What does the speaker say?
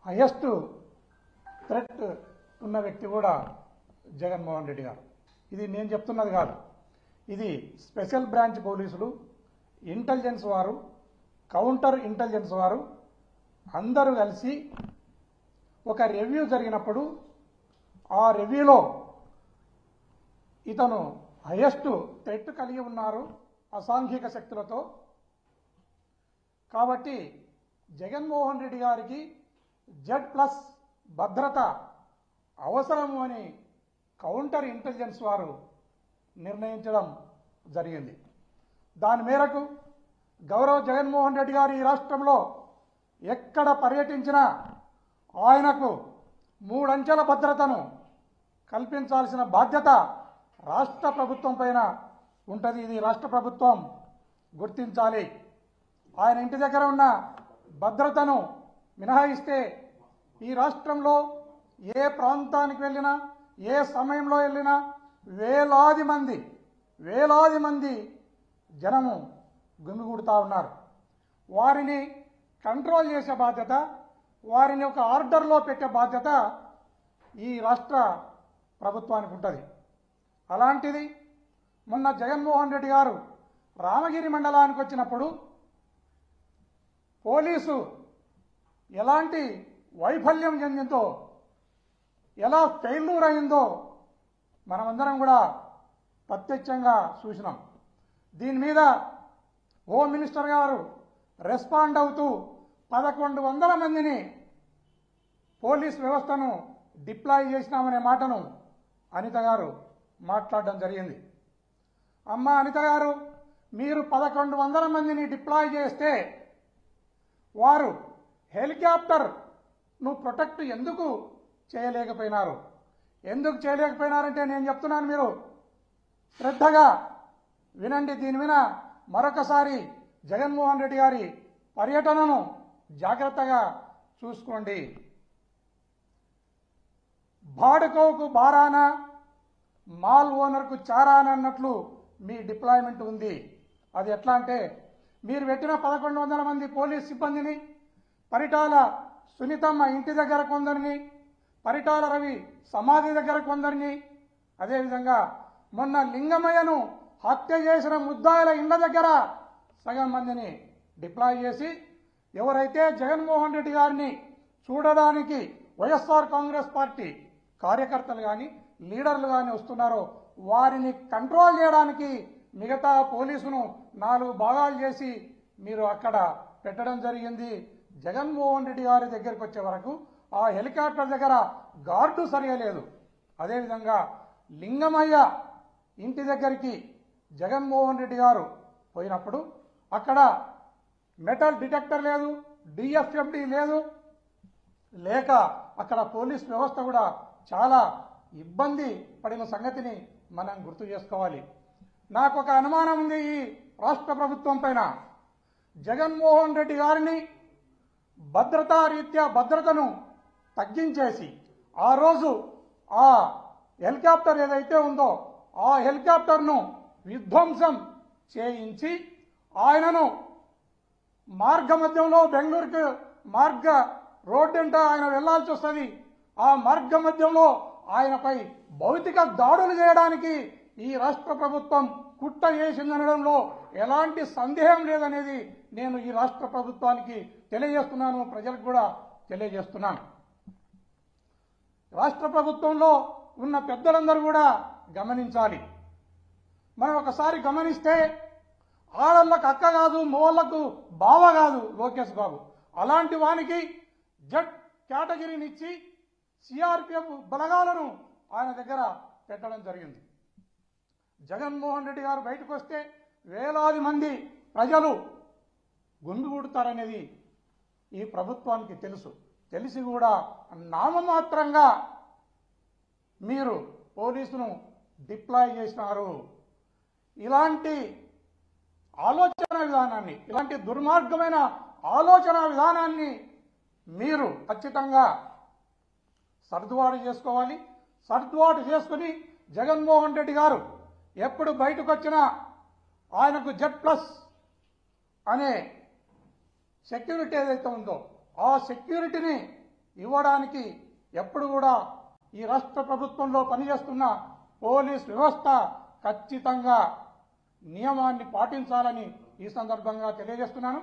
Highest threat ఉన్న వ్యక్తి కూడా జగన్మోహన్ రెడ్డి గారు. ఇది నేను చెప్తున్నది కాదు, ఇది స్పెషల్ బ్రాంచ్ పోలీసులు, ఇంటెలిజెన్స్ వారు, కౌంటర్ ఇంటెలిజెన్స్ వారు అందరూ కలిసి ఒక రివ్యూ జరిగినప్పుడు ఆ రివ్యూలో ఇతను హైయెస్ట్ థ్రెట్ కలిగి ఉన్నారు అసాంఘిక శక్తులతో. కాబట్టి జగన్మోహన్ రెడ్డి గారికి Z+ భద్రత అవసరము అని కౌంటర్ ఇంటెలిజెన్స్ వారు నిర్ణయించడం జరిగింది. దాని మేరకు గౌరవ జగన్మోహన్ రెడ్డి గారు ఈ రాష్ట్రంలో ఎక్కడ పర్యటించినా ఆయనకు 3 అంచెల భద్రతను కల్పించాల్సిన బాధ్యత రాష్ట్ర ప్రభుత్వం పైన ఉంటుంది. ఇది రాష్ట్ర ప్రభుత్వం గుర్తించాలి. ఆయన ఇంటి దగ్గర ఉన్న భద్రతను మినహాయిస్తే ఈ రాష్ట్రంలో ఏ ప్రాంతానికి వెళ్ళినా, ఏ సమయంలో వెళ్ళినా వేలాది మంది జనము గుమిగూడుతూ ఉన్నారు. వారిని కంట్రోల్ చేసే బాధ్యత, వారిని ఒక ఆర్డర్లో పెట్టే బాధ్యత ఈ రాష్ట్ర ప్రభుత్వానికి ఉంటుంది. అలాంటిది మొన్న జగన్మోహన్ రెడ్డి గారు రామగిరి మండలానికి వచ్చినప్పుడు పోలీసు ఎలాంటి వైఫల్యం చెందిందో, ఎలా ఫెయిల్యూర్ అయిందో మనమందరం కూడా ప్రత్యక్షంగా చూసినాం. దీని మీద హోమ్ మినిస్టర్ గారు రెస్పాండ్ అవుతూ 1100 మందిని పోలీస్ వ్యవస్థను డిప్లాయ్ చేసినామనే మాటను అనిత గారు మాట్లాడడం జరిగింది. అమ్మ అనిత గారు, మీరు 1100 మందిని డిప్లాయ్ చేస్తే వారు హెలికాప్టర్ను ప్రొటెక్ట్ ఎందుకు చేయలేకపోయినారు? ఎందుకు చేయలేకపోయినారంటే నేను చెప్తున్నాను, మీరు శ్రద్ధగా వినండి. దీని మీద మరొకసారి జగన్మోహన్ రెడ్డి గారి పర్యటనను జాగ్రత్తగా చూసుకోండి. బాడుకోకు బారానా, మాల్ ఓనర్కు చారానా అన్నట్లు మీ డిప్లాయ్మెంట్ ఉంది. అది ఎట్లా అంటే, మీరు పెట్టిన 1100 మంది పోలీస్ సిబ్బందిని పరిటాల సునీతమ్మ ఇంటి దగ్గర కొందరిని, పరిటాల రవి సమాధి దగ్గర కొందరిని, అదేవిధంగా మొన్న లింగమయ్యను హత్య చేసిన ముద్దాయిల ఇళ్ల దగ్గర సగం మందిని డిప్లాయ్ చేసి, ఎవరైతే జగన్మోహన్ రెడ్డి గారిని చూడడానికి వైఎస్ఆర్ కాంగ్రెస్ పార్టీ కార్యకర్తలు కానీ లీడర్లు కానీ వస్తున్నారో వారిని కంట్రోల్ చేయడానికి మిగతా పోలీసును 4 భాగాలు చేసి మీరు అక్కడ పెట్టడం జరిగింది. జగన్మోహన్ రెడ్డి గారి దగ్గరికి వచ్చే వరకు ఆ హెలికాప్టర్ దగ్గర గార్డు సరిగా లేదు. అదేవిధంగా లింగమయ్య ఇంటి దగ్గరికి జగన్మోహన్ రెడ్డి గారు పోయినప్పుడు అక్కడ మెటల్ డిటెక్టర్ లేదు, DFMD లేదు, లేక అక్కడ పోలీస్ వ్యవస్థ కూడా చాలా ఇబ్బంది పడిన సంగతిని మనం గుర్తు చేసుకోవాలి. నాకు ఒక అనుమానం ఉంది ఈ రాష్ట్ర ప్రభుత్వం పైన. జగన్మోహన్ రెడ్డి గారిని భద్రతా రీత్యా భద్రతను తగ్గించేసి ఆ రోజు ఆ హెలికాప్టర్ ఏదైతే ఉందో ఆ హెలికాప్టర్ను విధ్వంసం చేయించి ఆయనను మార్గ మధ్యంలో బెంగళూరుకు మార్గ రోడ్డు అంట ఆయన వెళ్లాల్సి వస్తుంది. ఆ మార్గ మధ్యంలో ఆయనపై భౌతిక దాడులు చేయడానికి ఈ రాష్ట్ర ప్రభుత్వం కుట్ర చేసిందనడంలో ఎలాంటి సందేహం లేదనేది నేను ఈ రాష్ట్ర ప్రభుత్వానికి తెలియజేస్తున్నాను, ప్రజలకు కూడా తెలియజేస్తున్నాను. రాష్ట్ర ప్రభుత్వంలో ఉన్న పెద్దలందరూ కూడా గమనించాలి. మనం ఒకసారి గమనిస్తే ఆడళ్లకు అక్క కాదు, మోళ్లకు బావ కాదు లోకేష్ బాబు. అలాంటి వానికి జడ్ కేటగిరీనిచ్చి సిఆర్పిఎఫ్ బలగాలను ఆయన దగ్గర పెట్టడం జరిగింది. జగన్మోహన్ రెడ్డి గారు బయటకు వస్తే వేలాది మంది ప్రజలు గుమిగూడుతారనేది ఈ ప్రభుత్వానికి తెలుసు. తెలిసి కూడా నామమాత్రంగా మీరు పోలీసును డిప్లాయ్ చేసినారు. ఇలాంటి ఆలోచన విధానాన్ని, ఇలాంటి దుర్మార్గమైన ఆలోచన విధానాన్ని మీరు ఖచ్చితంగా సర్దుబాటు చేసుకోవాలి. సర్దుబాటు చేసుకుని జగన్మోహన్ రెడ్డి గారు ఎప్పుడు బయటకు వచ్చినా ఆయనకు Z+ అనే సెక్యూరిటీ ఏదైతే ఉందో ఆ సెక్యూరిటీని ఇవ్వడానికి ఎప్పుడు కూడా ఈ రాష్ట్ర ప్రభుత్వంలో పనిచేస్తున్న పోలీస్ వ్యవస్థ ఖచ్చితంగా నియమాన్ని పాటించాలని ఈ సందర్భంగా తెలియజేస్తున్నాను.